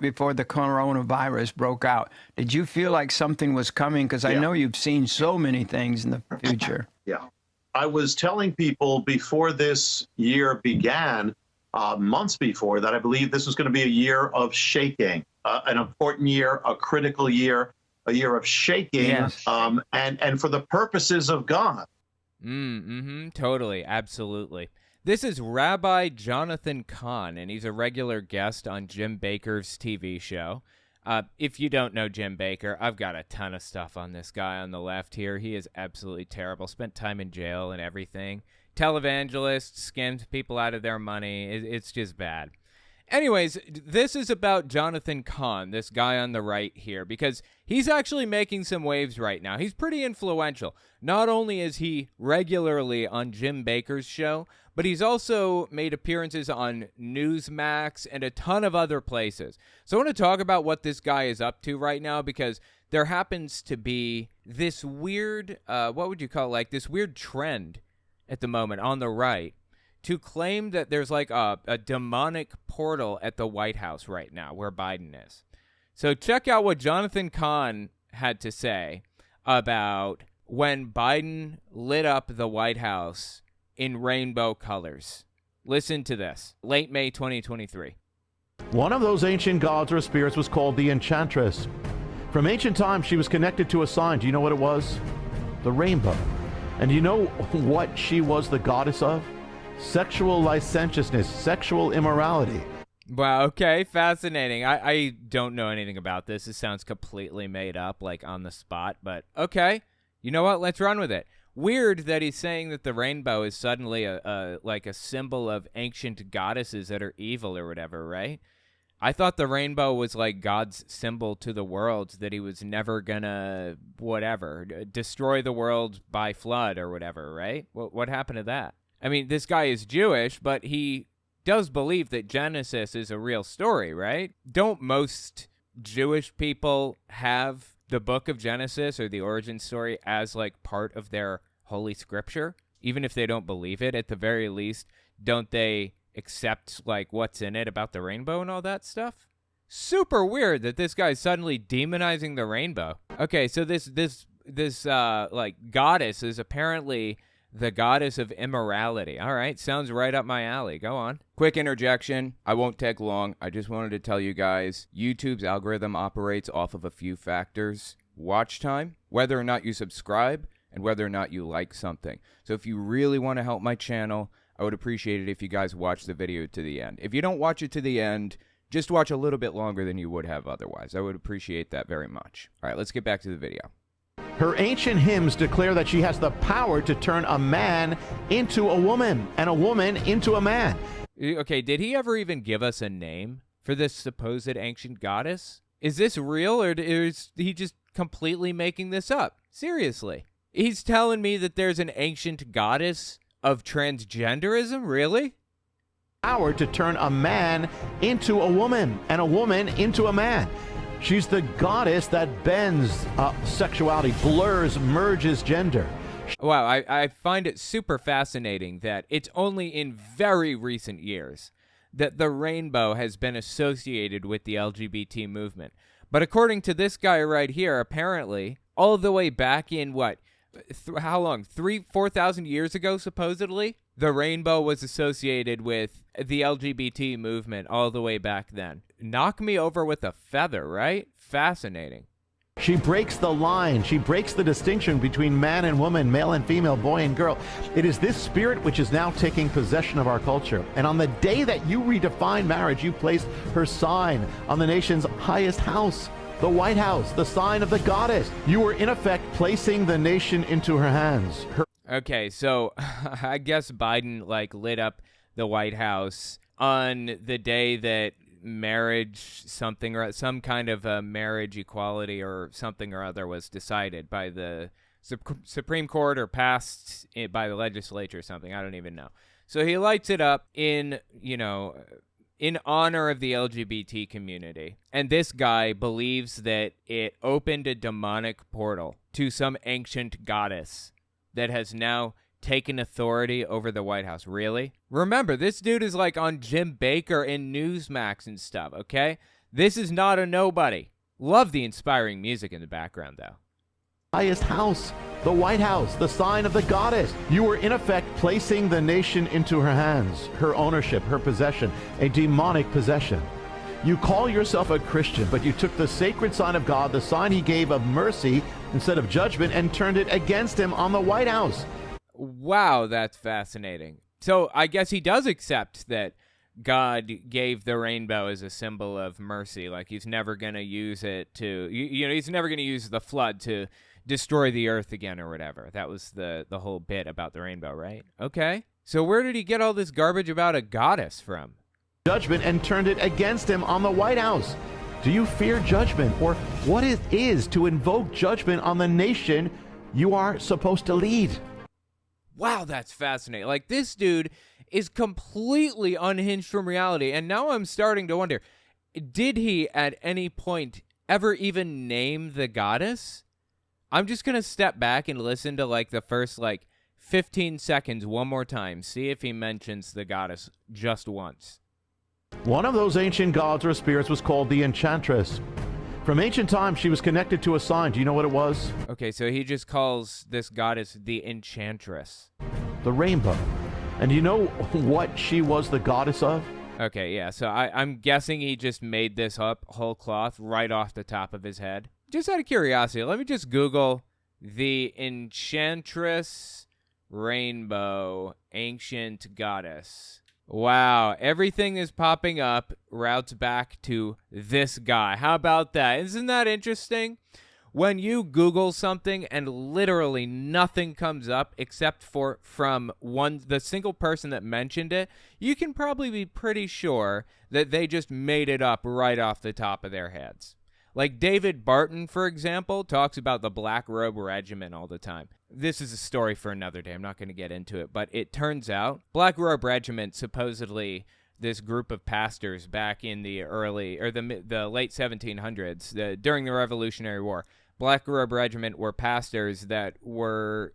before the coronavirus broke out. Did you feel like something was coming? Because I know you've seen so many things in the future. Yeah. I was telling people before this year began, months before, that I believe this was going to be a year of shaking, an important year, a critical year, a year of shaking, and for the purposes of God. Totally, absolutely. This is Rabbi Jonathan Cahn, and he's a regular guest on Jim Bakker's TV show. If you don't know Jim Bakker, I've got a ton of stuff on this guy on the left here. He is absolutely terrible. Spent time in jail and everything. Televangelist, skimmed people out of their money. It's just bad. Anyways, this is about Jonathan Cahn, this guy on the right here, because he's actually making some waves right now. He's pretty influential. Not only is he regularly on Jim Bakker's show, but he's also made appearances on Newsmax and a ton of other places. So I want to talk about what this guy is up to right now, because there happens to be this weird, what would you call it, like this weird trend at the moment on the right to claim that there's like a demonic portal at the White House right now where Biden is. So check out what Jonathan Cahn had to say about when Biden lit up the White House in rainbow colors. Listen to this. Late May 2023. One of those ancient gods or spirits was called the Enchantress. From ancient times, she was connected to a sign. Do you know what it was? The rainbow. And do you know what she was the goddess of? Sexual licentiousness, sexual immorality. Wow, okay, fascinating. I don't know anything about this. This sounds completely made up, like on the spot, but okay. You know what? Let's run with it. Weird that he's saying that the rainbow is suddenly like a symbol of ancient goddesses that are evil or whatever, right? I thought the rainbow was like God's symbol to the world, that he was never gonna, whatever, destroy the world by flood or whatever, right? What happened to that? I mean, this guy is Jewish, but he does believe that Genesis is a real story, right? Don't most Jewish people have the book of Genesis or the origin story as like part of their holy scripture? Even if they don't believe it, at the very least, don't they accept like what's in it about the rainbow and all that stuff? Super weird that this guy's suddenly demonizing the rainbow. Okay, so this like goddess is apparently the goddess of immorality. All right, sounds right up my alley. Go on. Quick interjection. I won't take long. I just wanted to tell you guys, YouTube's algorithm operates off of a few factors. Watch time, whether or not you subscribe, and whether or not you like something. So if you really want to help my channel, I would appreciate it if you guys watch the video to the end. If you don't watch it to the end, just watch a little bit longer than you would have otherwise. I would appreciate that very much. All right, let's get back to the video. Her ancient hymns declare that she has the power to turn a man into a woman and a woman into a man. Okay, did he ever even give us a name for this supposed ancient goddess? Is this real, or is he just completely making this up? Seriously. He's telling me that there's an ancient goddess of transgenderism? Really? Power to turn a man into a woman and a woman into a man. She's the goddess that bends sexuality, blurs, merges gender. Wow, I find it super fascinating that it's only in very recent years that the rainbow has been associated with the LGBT movement. But according to this guy right here, apparently, all the way back in what? How long? 4,000 years ago, supposedly? The rainbow was associated with the LGBT movement all the way back then. Knock me over with a feather, right? Fascinating. She breaks the line. She breaks the distinction between man and woman, male and female, boy and girl. It is this spirit which is now taking possession of our culture. And on the day that you redefine marriage, you placed her sign on the nation's highest house, the White House, the sign of the goddess. You were in effect placing the nation into her hands. Okay, so I guess Biden like lit up the White House on the day that marriage something or some kind of a marriage equality or something or other was decided by the Supreme Court or passed by the legislature or something. I don't even know. So he lights it up in honor of the LGBT community. And this guy believes that it opened a demonic portal to some ancient goddess that has now taken authority over the White House. Really? Remember, this dude is like on Jim Bakker and Newsmax and stuff, okay? This is not a nobody. Love the inspiring music in the background, though. Highest house, the White House, the sign of the goddess. You were in effect placing the nation into her hands, her ownership, her possession, a demonic possession. You call yourself a Christian, but you took the sacred sign of God, the sign he gave of mercy instead of judgment, and turned it against him on the White House. Wow, that's fascinating. So I guess he does accept that God gave the rainbow as a symbol of mercy. Like he's never going to use it to, he's never going to use the flood to destroy the earth again or whatever. That was the whole bit about the rainbow, right? Okay. So where did he get all this garbage about a goddess from? Judgment and turned it against him on the White House. Do you fear judgment, or what it is to invoke judgment on the nation you are supposed to lead? Wow, that's fascinating. Like, this dude is completely unhinged from reality, and now I'm starting to wonder, did he at any point ever even name the goddess? I'm just going to step back and listen to, like, the first, 15 seconds one more time, see if he mentions the goddess just once. One of those ancient gods or spirits was called the Enchantress. From ancient times, she was connected to a sign. Do you know what it was? Okay, so he just calls this goddess the Enchantress. The rainbow. And do you know what she was the goddess of? Okay, yeah, so I'm guessing he just made this up whole cloth right off the top of his head. Just out of curiosity, let me just Google the Enchantress Rainbow Ancient Goddess. Wow, everything is popping up routes back to this guy. How about that? Isn't that interesting? When you Google something and literally nothing comes up except from the single person that mentioned it, you can probably be pretty sure that they just made it up right off the top of their heads. Like David Barton, for example, talks about the Black Robe Regiment all the time. This is a story for another day. I'm not going to get into it, but it turns out Black Robe Regiment, supposedly this group of pastors back in the late 1700s, during the Revolutionary War, Black Robe Regiment were pastors that were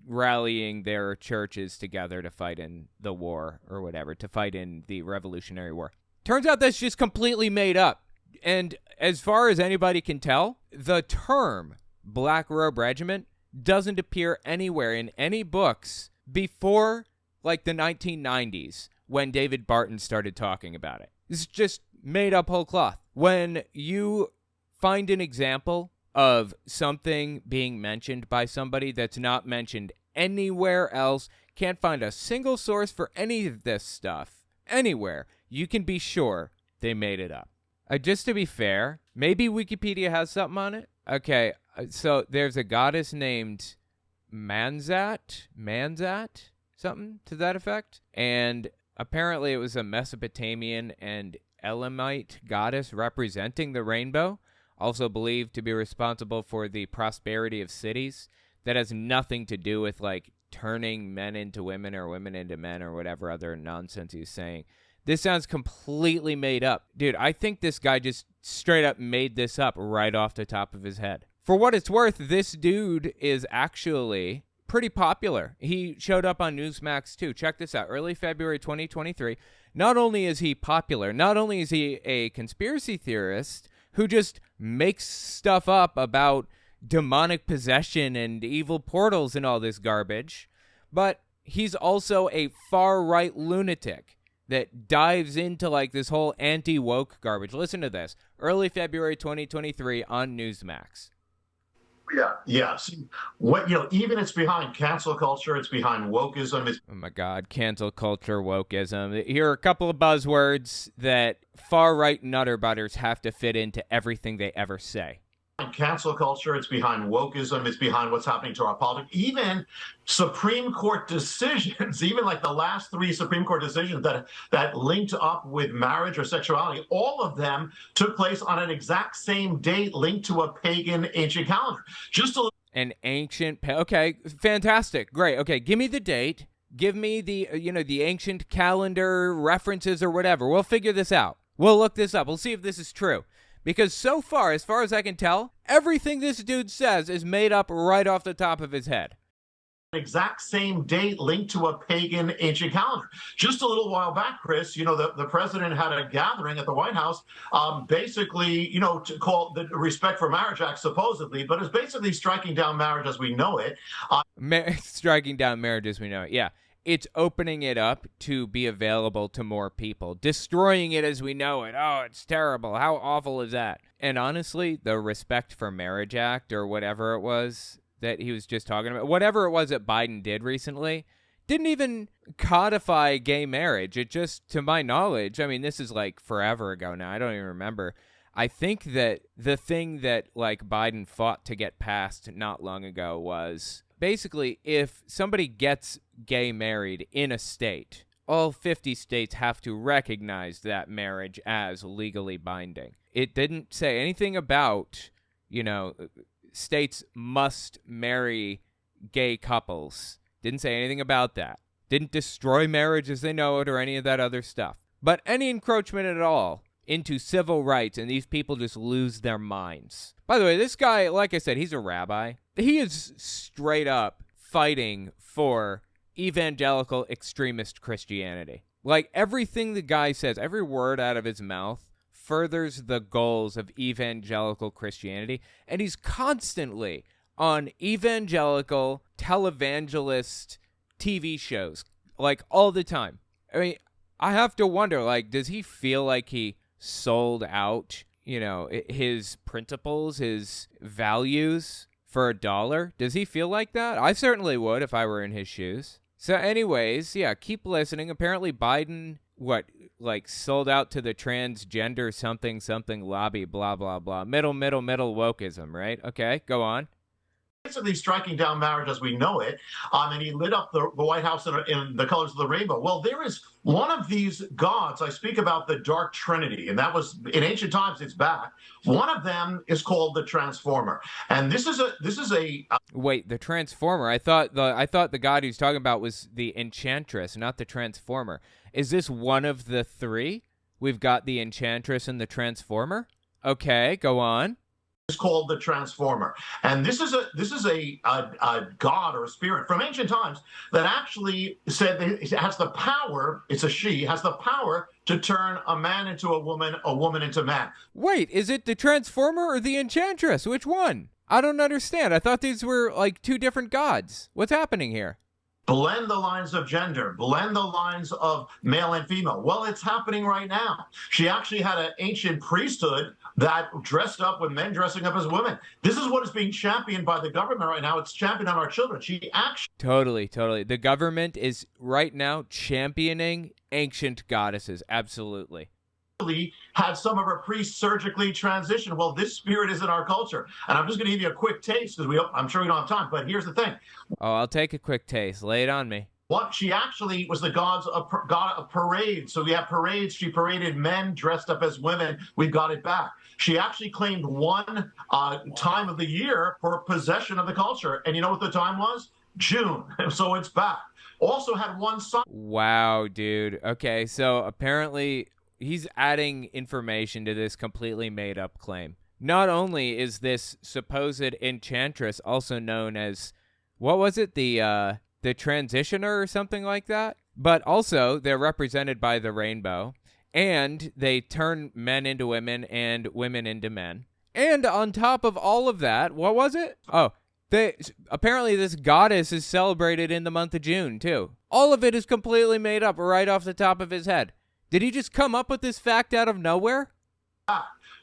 rallying their churches together to fight in the war or whatever, to fight in the Revolutionary War. Turns out that's just completely made up. And as far as anybody can tell, the term Black Robe Regiment doesn't appear anywhere in any books before the 1990s when David Barton started talking about it. It's just made up whole cloth. When you find an example of something being mentioned by somebody that's not mentioned anywhere else, can't find a single source for any of this stuff anywhere, you can be sure they made it up. Just to be fair, maybe Wikipedia has something on it. Okay, so there's a goddess named Manzat, something to that effect. And apparently it was a Mesopotamian and Elamite goddess representing the rainbow, also believed to be responsible for the prosperity of cities. That has nothing to do with turning men into women or women into men or whatever other nonsense he's saying. This sounds completely made up. Dude, I think this guy just straight up made this up right off the top of his head. For what it's worth, this dude is actually pretty popular. He showed up on Newsmax too. Check this out. Early February 2023. Not only is he popular, not only is he a conspiracy theorist who just makes stuff up about demonic possession and evil portals and all this garbage, but he's also a far-right lunatic that dives into this whole anti-woke garbage. Listen to this. Early February 2023 on Newsmax. Yeah. Yes. Even it's behind cancel culture. It's behind wokeism. Oh my God. Cancel culture, wokeism. Here are a couple of buzzwords that far-right nutter butters have to fit into everything they ever say. Cancel culture, it's behind wokeism, it's behind what's happening to our politics. Even Supreme Court decisions, even the last 3 Supreme Court decisions that linked up with marriage or sexuality, all of them took place on an exact same date linked to a pagan ancient calendar. An ancient, okay, fantastic, great. Okay, give me the date. Give me the, the ancient calendar references or whatever. We'll figure this out. We'll look this up. We'll see if this is true. Because so far, as far as I can tell, everything this dude says is made up right off the top of his head. exact same date linked to a pagan ancient calendar. Just a little while back, Chris, the president had a gathering at the White House, basically, to call the Respect for Marriage Act, supposedly, but it's basically striking down marriage as we know it. Striking down marriage as we know it, yeah. It's opening it up to be available to more people. Destroying it as we know it. Oh, it's terrible. How awful is that? And honestly, the Respect for Marriage Act, or whatever it was that he was just talking about, whatever it was that Biden did recently, didn't even codify gay marriage. It just, to my knowledge, I mean, this is like forever ago now. I don't even remember. I think that the thing that like Biden fought to get passed not long ago was basically if somebody gets gay married in a state, all 50 states have to recognize that marriage as legally binding. It didn't say anything about, states must marry gay couples. Didn't say anything about that. Didn't destroy marriage as they know it or any of that other stuff. But any encroachment at all into civil rights, and these people just lose their minds. By the way, this guy, like I said, he's a rabbi. He is straight up fighting for evangelical extremist Christianity. Like, everything the guy says, every word out of his mouth furthers the goals of evangelical Christianity, and he's constantly on evangelical televangelist TV shows, like, all the time. I mean, I have to wonder, like, does he feel like he sold out, his principles, his values for $1? Does he feel like that? I certainly would if I were in his shoes. So anyways, yeah, keep listening. Apparently Biden, sold out to the transgender something lobby, blah, blah, blah. Middle wokeism, right? Okay, go on. Basically striking down marriage as we know it, and he lit up the White House in the colors of the rainbow. Well, there is one of these gods. I speak about the Dark Trinity, and that was in ancient times. It's back. One of them is called the Transformer, and this is a wait, the Transformer. I thought the god he was talking about was the Enchantress, not the Transformer. Is this one of the three? We've got the Enchantress and the Transformer. Okay, go on. Is called the Transformer, and this is a god or a spirit from ancient times that actually said that it has the power. It's a she has the power to turn a man into a woman into man. Wait, is it the Transformer or the Enchantress? Which one? I don't understand. I thought these were like two different gods. What's happening here? Blend the lines of gender, blend the lines of male and female. Well, it's happening right now. She actually had an ancient priesthood that dressed up with men dressing up as women. This is what is being championed by the government right now. It's championed on our children. She actually... Totally. The government is right now championing ancient goddesses. Absolutely. Had some of her priests surgically transition. Well, this spirit is in our culture. And I'm just going to give you a quick taste because I'm sure we don't have time. But here's the thing. Oh, I'll take a quick taste. Lay it on me. What she actually was the god of parades. So we have parades. She paraded men dressed up as women. We've got it back. She actually claimed one time of the year for possession of the culture. And you know what the time was? June. So it's back. Also had one son. Wow, dude. Okay, so apparently he's adding information to this completely made-up claim. Not only is this supposed enchantress also known as, what was it, the transitioner or something like that? But also, they're represented by the rainbow, and they turn men into women and women into men. And on top of all of that, what was it? Oh, apparently this goddess is celebrated in the month of June, too. All of it is completely made up right off the top of his head. Did he just come up with this fact out of nowhere?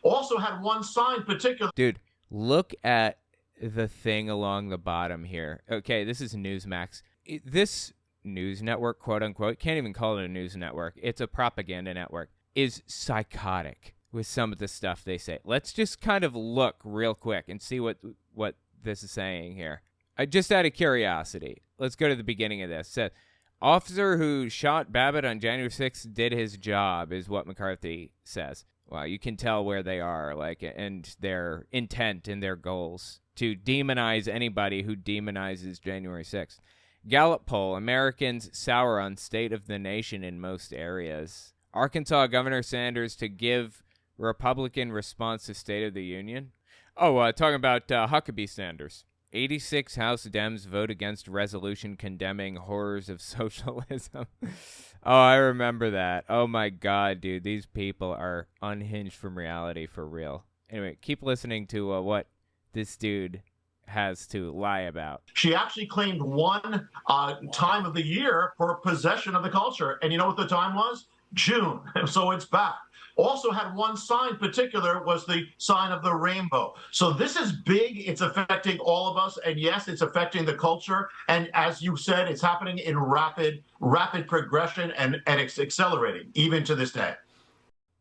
Also had one sign particular. Dude, look at the thing along the bottom here. Okay, this is Newsmax. This news network, quote unquote, can't even call it a news network. It's a propaganda network, is psychotic with some of the stuff they say. Let's just kind of look real quick and see what this is saying here. Just out of curiosity, let's go to the beginning of this. It says, officer who shot Babbitt on January 6th did his job, is what McCarthy says. Wow, you can tell where they are, and their intent and their goals to demonize anybody who demonizes January 6th. Gallup poll, Americans sour on state of the nation in most areas. Arkansas Governor Sanders to give Republican response to State of the Union. Oh, talking about Huckabee Sanders. 86 House Dems vote against resolution condemning horrors of socialism. Oh, I remember that. Oh my God, dude. These people are unhinged from reality for real. Anyway, keep listening to what this dude has to lie about. She actually claimed one time of the year for possession of the culture. And you know what the time was? June. So it's back. Also had one sign particular was the sign of the rainbow. So this is big. It's affecting all of us. And yes, it's affecting the culture. And as you said, it's happening in rapid progression, and it's accelerating even to this day.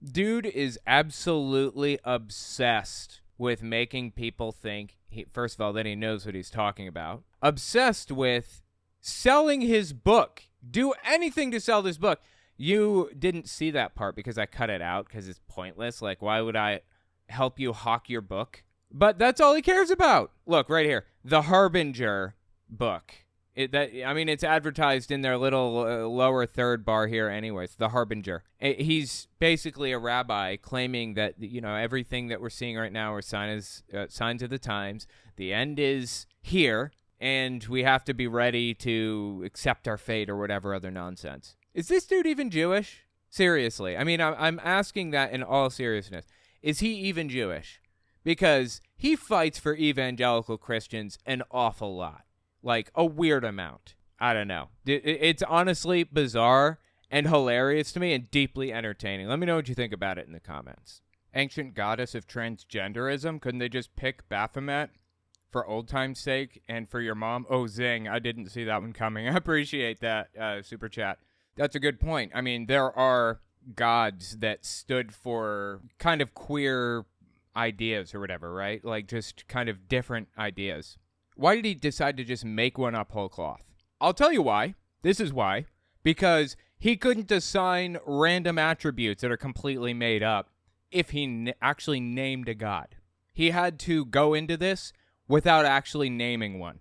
Dude is absolutely obsessed with making people think, first of all, that he knows what he's talking about. Obsessed with selling his book. Do anything to sell this book. You didn't see that part because I cut it out because it's pointless. Like, why would I help you hawk your book? But that's all he cares about. Look, right here. The Harbinger book. It's advertised in their little lower third bar here anyways. The Harbinger. He's basically a rabbi claiming that, everything that we're seeing right now are signs of the times. The end is here, and we have to be ready to accept our fate or whatever other nonsense. Is this dude even Jewish? Seriously. I mean, I'm asking that in all seriousness. Is he even Jewish? Because he fights for evangelical Christians an awful lot. Like, a weird amount. I don't know. It's honestly bizarre and hilarious to me and deeply entertaining. Let me know what you think about it in the comments. Ancient goddess of transgenderism? Couldn't they just pick Baphomet for old time's sake and for your mom? Oh, zing. I didn't see that one coming. I appreciate that super chat. That's a good point. I mean, there are gods that stood for kind of queer ideas or whatever, right? Like just kind of different ideas. Why did he decide to just make one up whole cloth? I'll tell you why. This is why. Because he couldn't assign random attributes that are completely made up if he actually named a god. He had to go into this without actually naming one.